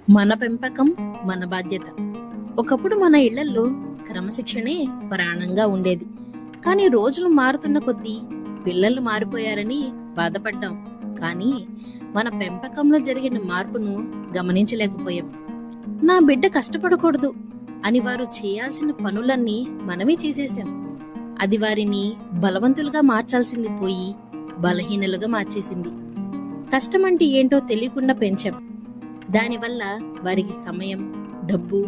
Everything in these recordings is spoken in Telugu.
మన పెంపకం మన బాధ్యత. ఒకప్పుడు మన ఇళ్లల్లో క్రమశిక్షణే ప్రాణంగా ఉండేది. కానీ రోజులు మారుతున్న కొద్దీ పిల్లలు మారిపోయారని బాధపడ్డాం. కానీ మన పెంపకంలో జరిగిన మార్పును గమనించలేకపోయాం. నా బిడ్డ కష్టపడకూడదు అని వారు చేయాల్సిన పనులన్నీ మనమే చేసేశాం. అది వారిని బలవంతులుగా మార్చాల్సింది పోయి బలహీనలుగా మార్చేసింది. కష్టమంటే ఏంటో తెలియకుండా పెంచాం. దానివల్ల వారికి సమయం, డబ్బు,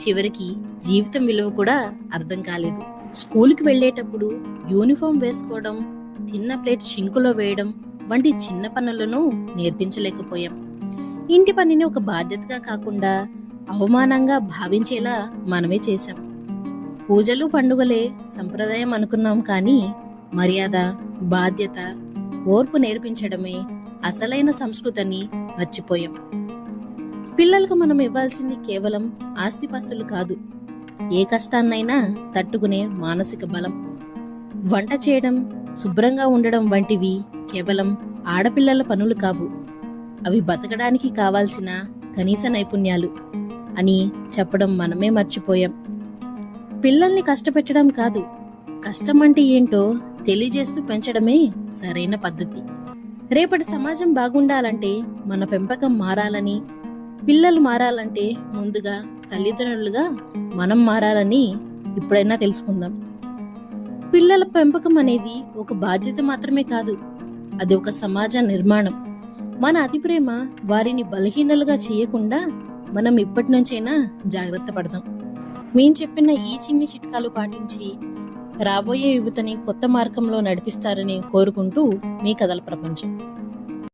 చివరికి జీవితం విలువ కూడా అర్థం కాలేదు. స్కూల్కి వెళ్లేటప్పుడు యూనిఫామ్ వేసుకోవడం, తిన్న ప్లేట్ షింకులో వేయడం వంటి చిన్న పనులను నేర్పించలేకపోయాం. ఇంటి పనిని ఒక బాధ్యతగా కాకుండా అవమానంగా భావించేలా మనమే చేశాం. పూజలు పండుగలే సంప్రదాయం అనుకున్నాం, కానీ మర్యాద, బాధ్యత, ఓర్పు నేర్పించడమే అసలైన సంస్కృతిని మర్చిపోయాం. పిల్లలకు మనం ఇవ్వాల్సింది కేవలం ఆస్తిపాస్తులు కాదు, ఏ కష్టాన్నైనా తట్టుకునే మానసిక బలం. వంట చేయడం, శుభ్రంగా ఉండడం వంటివి కేవలం ఆడపిల్లల పనులు కావు, అవి బతకడానికి కావాల్సిన కనీస నైపుణ్యాలు అని చెప్పడం మనమే మర్చిపోయాం. పిల్లల్ని కష్టపెట్టడం కాదు, కష్టం అంటే ఏంటో తెలియజేస్తూ పెంచడమే సరైన పద్ధతి. రేపటి సమాజం బాగుండాలంటే మన పెంపకం మారాలని, పిల్లలు మారాలంటే ముందుగా తల్లిదండ్రులుగా మనం మారాలని ఇప్పుడైనా తెలుసుకుందాం. పిల్లల పెంపకం అనేది ఒక బాధ్యత మాత్రమే కాదు, అది ఒక సమాజ నిర్మాణం. మన అతి ప్రేమ వారిని బలహీనలుగా చేయకుండా మనం ఇప్పటి నుంచైనా జాగ్రత్త పడదాం. మేం చెప్పిన ఈ చిన్ని చిట్కాలు పాటించి రాబోయే యువతని కొత్త మార్గంలో నడిపిస్తారని కోరుకుంటూ మీ కథల ప్రపంచం.